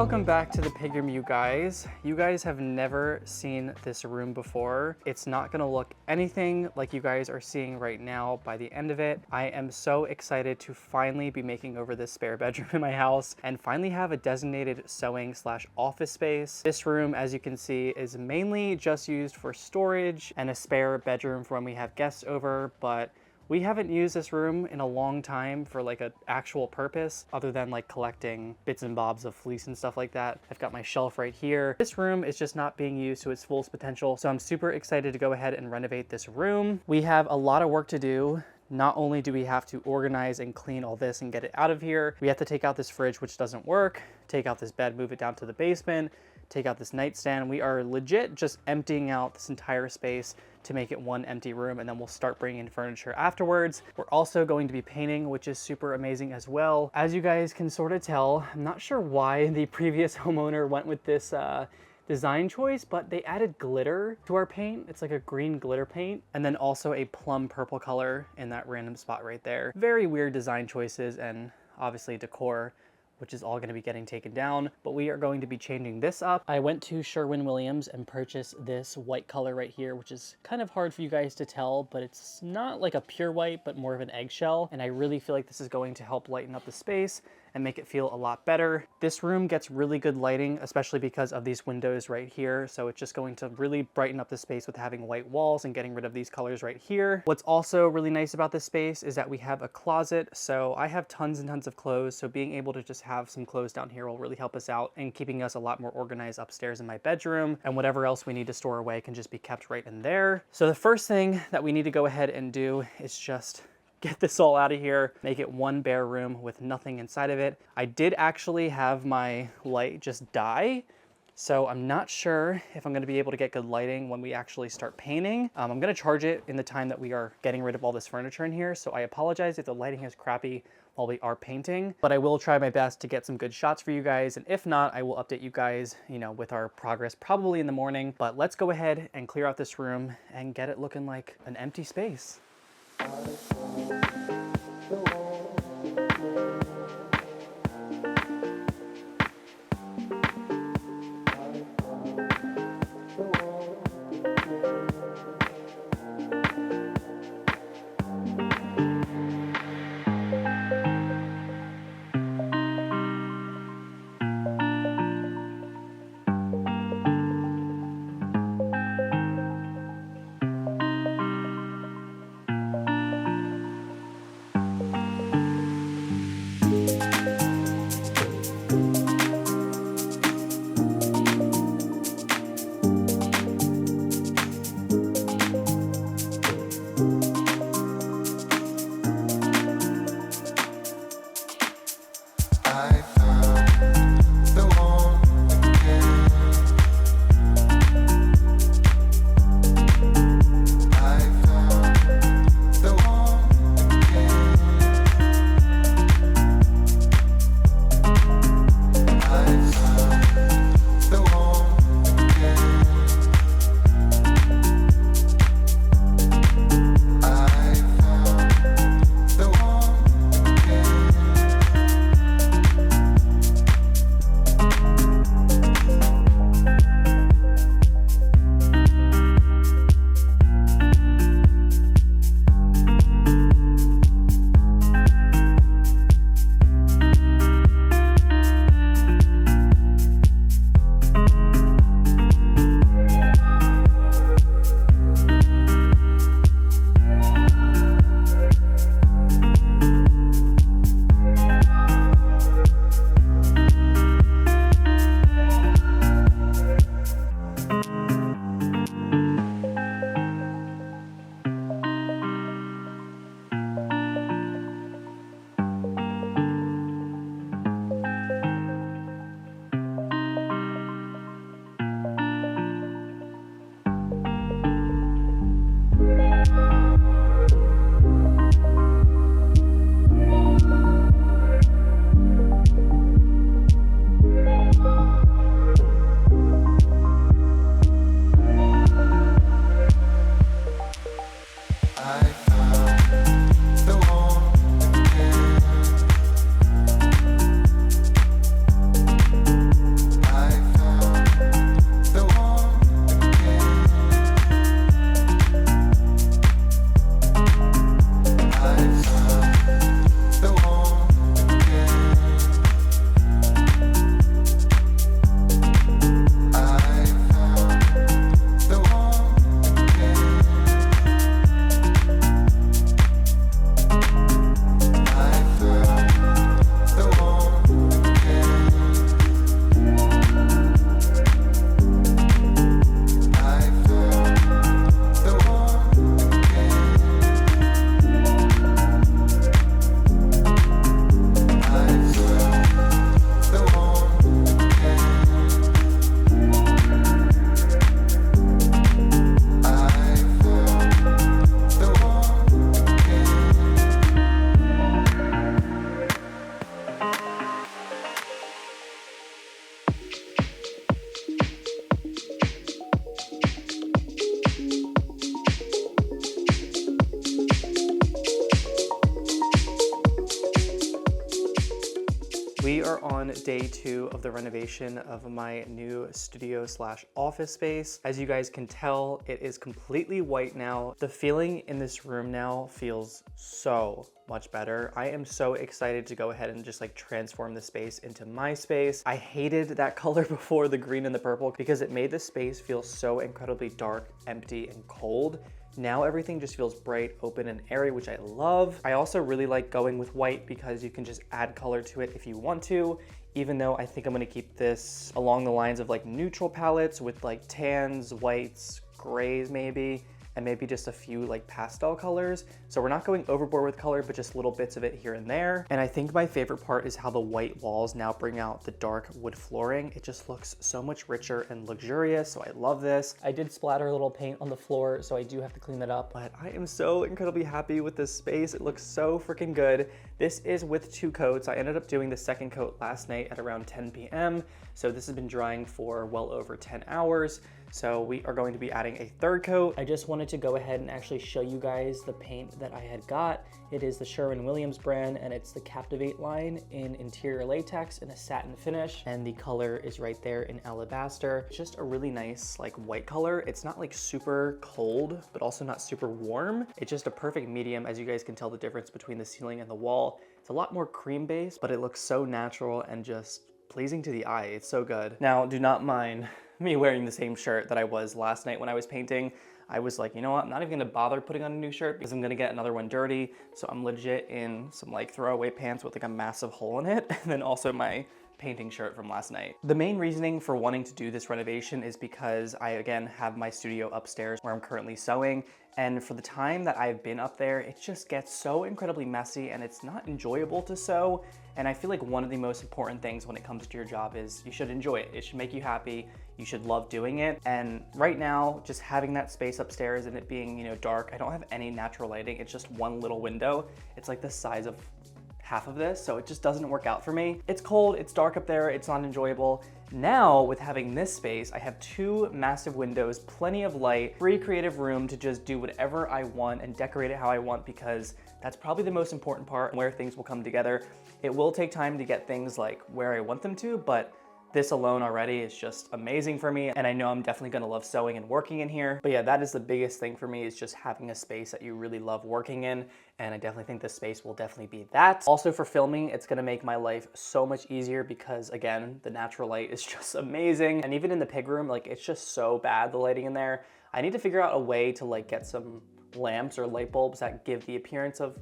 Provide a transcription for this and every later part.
Welcome back to the pig room, you guys. You guys have never seen this room before. It's not gonna look anything like you guys are seeing right now by the end of it. I am so excited to finally be making over this spare bedroom in my house and finally have a designated sewing / office space. This room, as you can see, is mainly just used for storage and a spare bedroom for when we have guests over, but we haven't used this room in a long time for like an actual purpose other than like collecting bits and bobs of fleece and stuff like that. I've got my shelf right here. This room is just not being used to its fullest potential, so I'm super excited to go ahead and renovate this room. We have a lot of work to do. Not only do we have to organize and clean all this and get it out of here, we have to take out this fridge, which doesn't work, take out this bed, move it down to the basement, take out this nightstand. We are legit just emptying out this entire space to make it one empty room, and then we'll start bringing in furniture afterwards. We're also going to be painting, which is super amazing as well. As you guys can sort of tell, I'm not sure why the previous homeowner went with this design choice, but they added glitter to our paint. It's like a green glitter paint, and then also a plum purple color in that random spot right there. Very weird design choices and obviously decor, which is all going to be getting taken down, but we are going to be changing this up. I went to Sherwin-Williams and purchased this white color right here, which is kind of hard for you guys to tell, but it's not like a pure white, but more of an eggshell. And I really feel like this is going to help lighten up the space and make it feel a lot better. This room gets really good lighting, especially because of these windows right here. So it's just going to really brighten up the space with having white walls and getting rid of these colors right here. What's also really nice about this space is that we have a closet. So I have tons and tons of clothes. So being able to just have some clothes down here will really help us out and keeping us a lot more organized upstairs in my bedroom, and whatever else we need to store away can just be kept right in there. So the first thing that we need to go ahead and do is just get this all out of here, make it one bare room with nothing inside of it. I did actually have my light just die, so I'm not sure if I'm gonna be able to get good lighting when we actually start painting. I'm gonna charge it in the time that we are getting rid of all this furniture in here, so I apologize if the lighting is crappy while we are painting, but I will try my best to get some good shots for you guys, and if not, I will update you guys, with our progress probably in the morning. But let's go ahead and clear out this room and get it looking like an empty space. are on day 2 of the renovation of my new studio slash office space. As you guys can tell, it is completely white now. The feeling in this room now feels so much better. I am so excited to go ahead and just like transform the space into my space. I hated that color before, the green and the purple, because it made the space feel so incredibly dark, empty, and cold. Now everything just feels bright, open, and airy, which I love. I also really like going with white because you can just add color to it if you want to, even though I think I'm gonna keep this along the lines of like neutral palettes with like tans, whites, grays maybe, and maybe just a few like pastel colors. So we're not going overboard with color, but just little bits of it here and there. And I think my favorite part is how the white walls now bring out the dark wood flooring. It just looks so much richer and luxurious, so I love this. I did splatter a little paint on the floor, so I do have to clean that up, but I am so incredibly happy with this space. It looks so freaking good. This is with 2 coats. I ended up doing the second coat last night at around 10 p.m. So this has been drying for well over 10 hours. So we are going to be adding a 3rd coat. I just wanted to go ahead and actually show you guys the paint that I had got. It is the Sherwin-Williams brand, and it's the Captivate line in interior latex in a satin finish. And the color is right there in alabaster. It's just a really nice like white color. It's not like super cold, but also not super warm. It's just a perfect medium. As you guys can tell the difference between the ceiling and the wall. It's a lot more cream based, but it looks so natural and just pleasing to the eye. It's so good. Now, do not mind me wearing the same shirt that I was last night when I was painting. I was like, you know what, I'm not even gonna bother putting on a new shirt because I'm gonna get another one dirty. So I'm legit in some like throwaway pants with like a massive hole in it, and then also my painting shirt from last night. The main reasoning for wanting to do this renovation is because I, again, have my studio upstairs where I'm currently sewing. And for the time that I've been up there, it just gets so incredibly messy and it's not enjoyable to sew. And I feel like one of the most important things when it comes to your job is you should enjoy it. It should make you happy. You should love doing it. And right now, just having that space upstairs and it being, you know, dark, I don't have any natural lighting. It's just one little window. It's like the size of half of this, so it just doesn't work out for me. It's cold, it's dark up there, it's not enjoyable. Now, with having this space, I have 2 massive windows, plenty of light, free creative room to just do whatever I want and decorate it how I want, because that's probably the most important part, where things will come together. It will take time to get things like where I want them to, but this alone already is just amazing for me, and I know I'm definitely gonna love sewing and working in here. But yeah, that is the biggest thing for me, is just having a space that you really love working in, and I definitely think this space will definitely be that. Also for filming, it's gonna make my life so much easier because, again, the natural light is just amazing. And even in the pig room, like, it's just so bad, the lighting in there. I need to figure out a way to like get some lamps or light bulbs that give the appearance of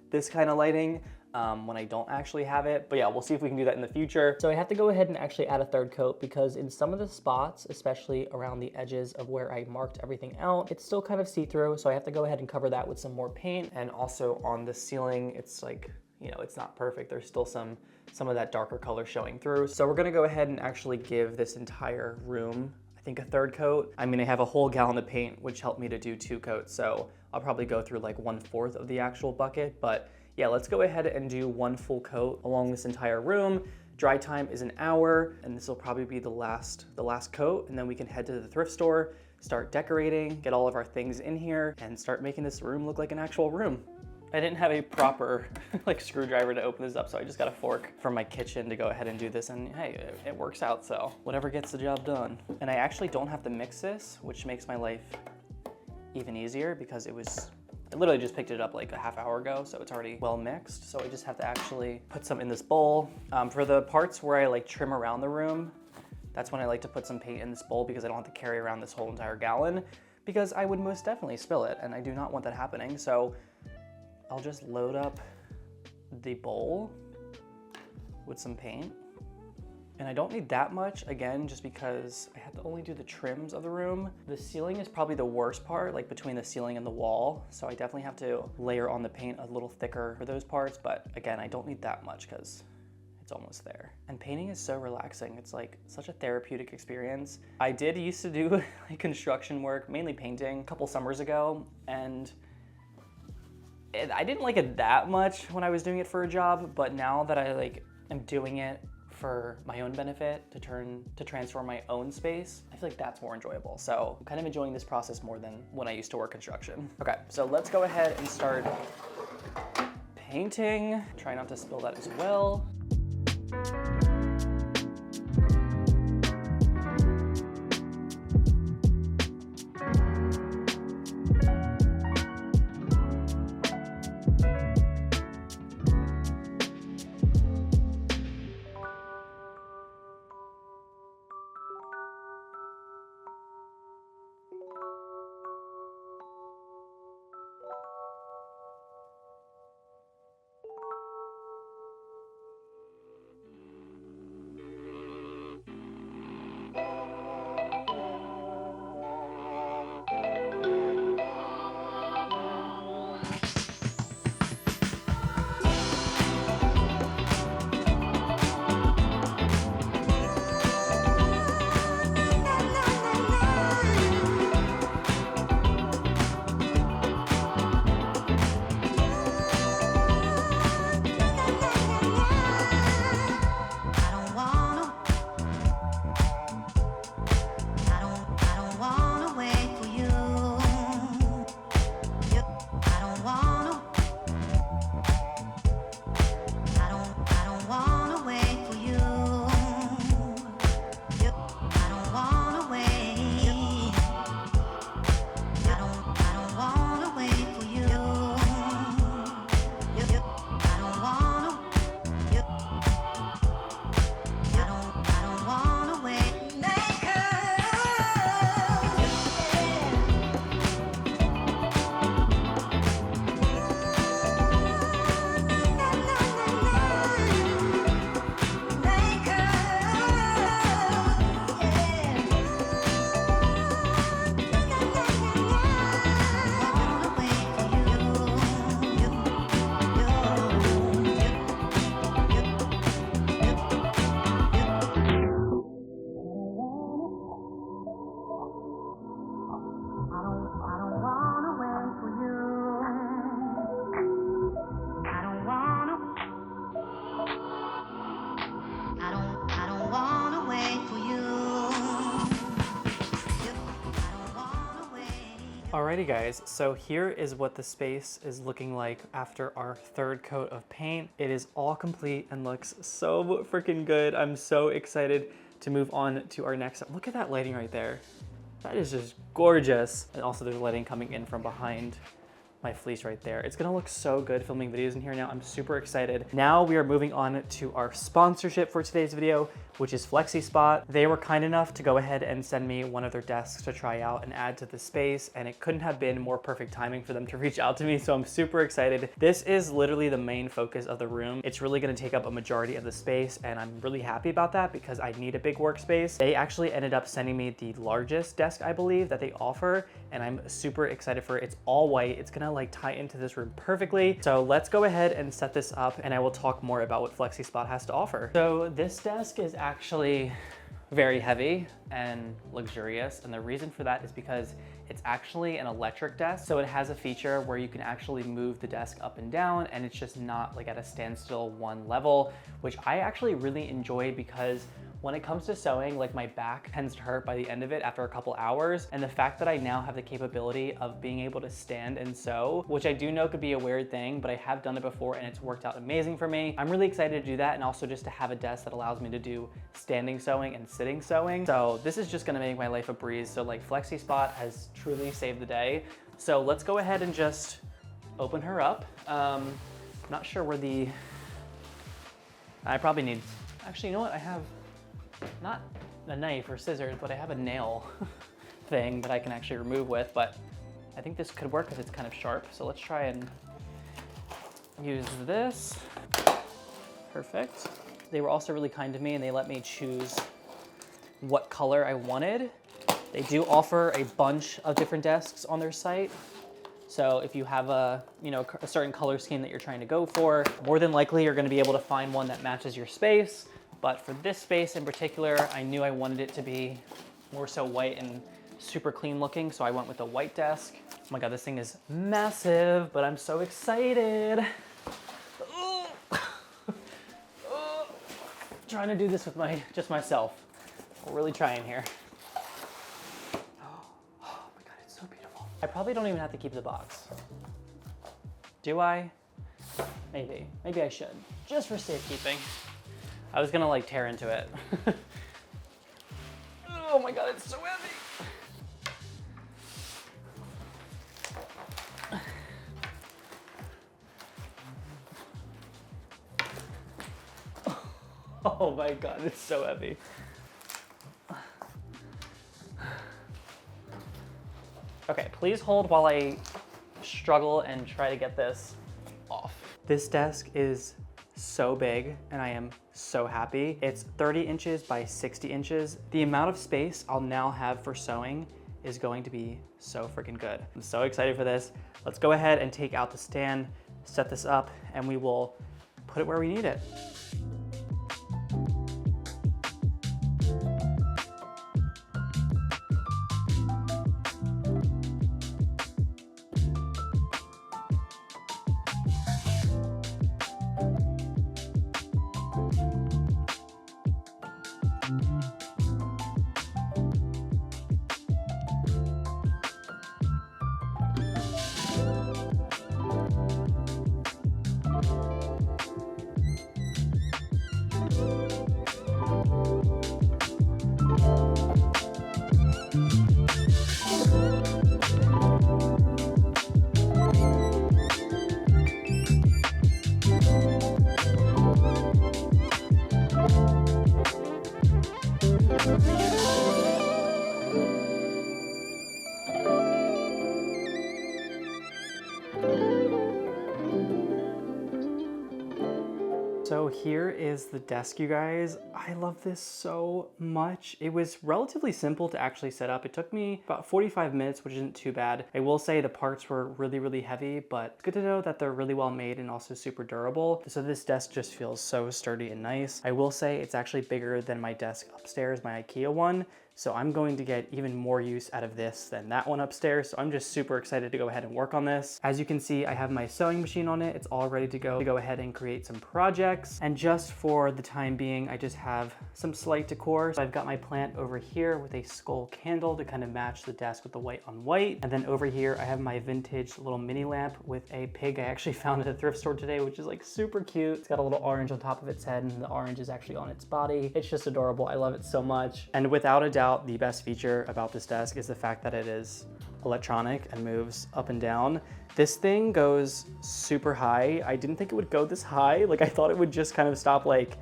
this kind of lighting when I don't actually have it. But yeah, we'll see if we can do that in the future. So I have to go ahead and actually add a 3rd coat because in some of the spots, especially around the edges of where I marked everything out, it's still kind of see-through. So I have to go ahead and cover that with some more paint. And also on the ceiling, it's like, you know, it's not perfect. There's still some of that darker color showing through. So we're gonna go ahead and actually give this entire room, I think, a 3rd coat. I mean, I have a whole gallon of paint, which helped me to do 2 coats. So I'll probably go through like 1/4 of the actual bucket, but yeah, let's go ahead and do 1 full coat along this entire room. Dry time is an hour, and this will probably be the last coat, and then we can head to the thrift store, start decorating, get all of our things in here, and start making this room look like an actual room. I didn't have a proper like screwdriver to open this up, so I just got a fork from my kitchen to go ahead and do this, and hey, it works out, so whatever gets the job done. And I actually don't have to mix this, which makes my life even easier because I literally just picked it up like a half hour ago, so it's already well mixed. So I just have to actually put some in this bowl. For the parts where I like trim around the room, that's when I like to put some paint in this bowl because I don't have to carry around this whole entire gallon, because I would most definitely spill it, and I do not want that happening. So I'll just load up the bowl with some paint. And I don't need that much, again, just because I have to only do the trims of the room. The ceiling is probably the worst part, like between the ceiling and the wall. So I definitely have to layer on the paint a little thicker for those parts. But again, I don't need that much because it's almost there. And painting is so relaxing. It's like such a therapeutic experience. I did used to do like construction work, mainly painting, a couple summers ago. And I didn't like it that much when I was doing it for a job. But now that I like am doing it for my own benefit, to transform my own space, I feel like that's more enjoyable. So I'm kind of enjoying this process more than when I used to work construction. Okay, so let's go ahead and start painting. Try not to spill that as well. I don't wanna wait for you. I don't wanna. I don't wanna wait for you. I don't wanna wait. Alrighty guys, so here is what the space is looking like after our third coat of paint. It is all complete and looks so freaking good. I'm so excited to move on to our next. Look at that lighting right there. That is just gorgeous. And also there's lighting coming in from behind my fleece right there. It's gonna look so good filming videos in here now. I'm super excited. Now we are moving on to our sponsorship for today's video, which is flexispot. They were kind enough to go ahead and send me one of their desks to try out and add to the space, and it couldn't have been more perfect timing for them to reach out to me, so I'm super excited. This is literally the main focus of the room. It's really gonna take up a majority of the space, and I'm really happy about that because I need a big workspace. They actually ended up sending me the largest desk, I believe, that they offer, and I'm super excited for it. It's all white. It's gonna like tie into this room perfectly. So let's go ahead and set this up, and I will talk more about what flexispot has to offer. So this desk is actually very heavy and luxurious, and the reason for that is because it's actually an electric desk. So it has a feature where you can actually move the desk up and down, and it's just not like at a standstill one level, which I actually really enjoy because when it comes to sewing, like my back tends to hurt by the end of it after a couple hours. And the fact that I now have the capability of being able to stand and sew, which I do know could be a weird thing, but I have done it before and it's worked out amazing for me. I'm really excited to do that, and also just to have a desk that allows me to do standing sewing and sitting sewing. So this is just gonna make my life a breeze. So like flexispot has truly saved the day. So let's go ahead and just open her up. Not sure where I probably need, actually, you know what? I have not a knife or scissors, but I have a nail thing that I can actually remove with, but I think this could work because it's kind of sharp. So let's try and use this. Perfect. They were also really kind to me and they let me choose what color I wanted. They do offer a bunch of different desks on their site. So if you have a certain color scheme that you're trying to go for, more than likely you're going to be able to find one that matches your space. But for this space in particular, I knew I wanted it to be more so white and super clean looking, so I went with a white desk. Oh my God, this thing is massive, but I'm so excited. Trying to do this with just myself. We're really trying here. Oh my God, it's so beautiful. I probably don't even have to keep the box. Do I? Maybe I should, just for safekeeping. I was gonna like tear into it. Oh my God, it's so heavy. Oh my God, it's so heavy. Okay, please hold while I struggle and try to get this off. This desk is so big and I am so happy. It's 30 inches by 60 inches. The amount of space I'll now have for sewing is going to be so freaking good. I'm so excited for this. Let's go ahead and take out the stand, set this up, and we will put it where we need it. So here is the desk, you guys. I love this so much. It was relatively simple to actually set up. It took me about 45 minutes, which isn't too bad. I will say the parts were really, really heavy, but it's good to know that they're really well made and also super durable. So this desk just feels so sturdy and nice. I will say it's actually bigger than my desk upstairs, my IKEA one. So I'm going to get even more use out of this than that one upstairs. So I'm just super excited to go ahead and work on this. As you can see, I have my sewing machine on it. It's all ready to go ahead and create some projects. And just for the time being, I just have some slight decor. So I've got my plant over here with a skull candle to kind of match the desk with the white on white. And then over here, I have my vintage little mini lamp with a pig I actually found at a thrift store today, which is like super cute. It's got a little orange on top of its head and the orange is actually on its body. It's just adorable. I love it so much. And without a doubt, the best feature about this desk is the fact that it is electronic and moves up and down. This thing goes super high. I didn't think it would go this high. Like I thought it would just kind of stop like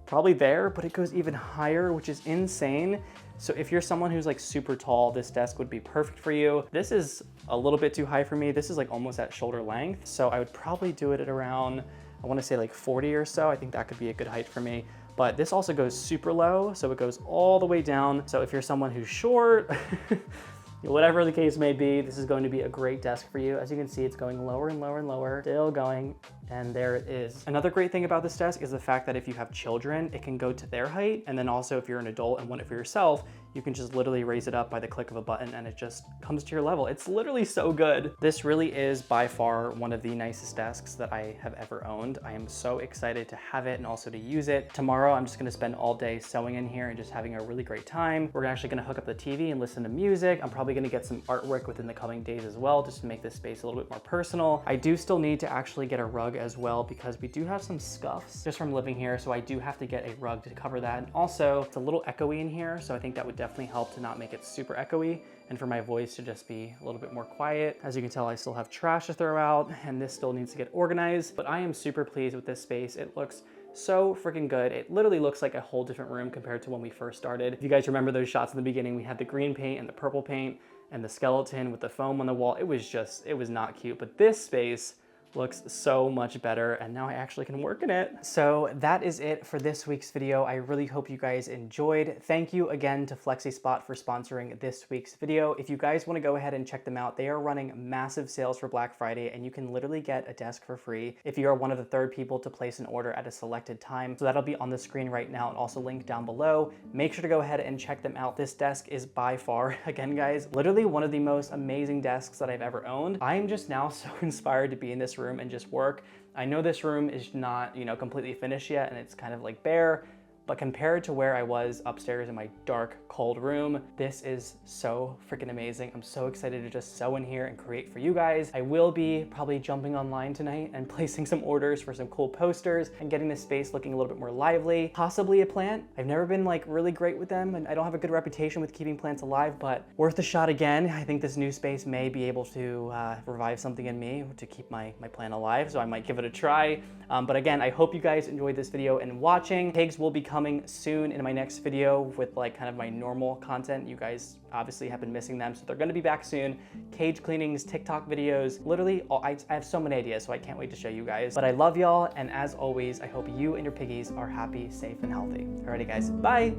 probably there, but it goes even higher, which is insane. So if you're someone who's like super tall, this desk would be perfect for you. This is a little bit too high for me. This is like almost at shoulder length. So I would probably do it at around, I want to say like 40 or so. I think that could be a good height for me. But this also goes super low, so it goes all the way down. So if you're someone who's short, whatever the case may be, this is going to be a great desk for you. As you can see, it's going lower and lower and lower, still going, and there it is. Another great thing about this desk is the fact that if you have children, it can go to their height. And then also if you're an adult and want it for yourself, you can just literally raise it up by the click of a button and it just comes to your level. It's literally so good. This really is by far one of the nicest desks that I have ever owned. I am so excited to have it and also to use it. Tomorrow, I'm just gonna spend all day sewing in here and just having a really great time. We're actually gonna hook up the TV and listen to music. I'm probably gonna get some artwork within the coming days as well, just to make this space a little bit more personal. I do still need to actually get a rug as well because we do have some scuffs just from living here. So I do have to get a rug to cover that. And also it's a little echoey in here. So I think that would definitely help to not make it super echoey and for my voice to just be a little bit more quiet. As you can tell, I still have trash to throw out and this still needs to get organized, but I am super pleased with this space. It looks so freaking good. It literally looks like a whole different room compared to when we first started. If you guys remember those shots in the beginning, we had the green paint and the purple paint and the skeleton with the foam on the wall. It was not cute, but this space looks so much better and now I actually can work in it. So that is it for this week's video. I really hope you guys enjoyed. Thank you again to flexispot for sponsoring this week's video. If you guys want to go ahead and check them out, they are running massive sales for Black Friday and you can literally get a desk for free if you are one of the third people to place an order at a selected time. So that'll be on the screen right now and also linked down below. Make sure to go ahead and check them out. This desk is by far, again guys, literally one of the most amazing desks that I've ever owned. I am just now so inspired to be in this room and just work. I know this room is not, completely finished yet and it's kind of like bare, but compared to where I was upstairs in my dark, cold room, this is so freaking amazing. I'm so excited to just sew in here and create for you guys. I will be probably jumping online tonight and placing some orders for some cool posters and getting this space looking a little bit more lively. Possibly a plant. I've never been like really great with them and I don't have a good reputation with keeping plants alive, but worth a shot again. I think this new space may be able to revive something in me to keep my plant alive, so I might give it a try. But again, I hope you guys enjoyed this video and watching. Pigs will be coming soon in my next video with like kind of my normal content. You guys obviously have been missing them, so they're gonna be back soon. Cage cleanings, TikTok videos, literally, I have so many ideas, so I can't wait to show you guys. But I love y'all, and as always, I hope you and your piggies are happy, safe, and healthy. Alrighty guys, bye!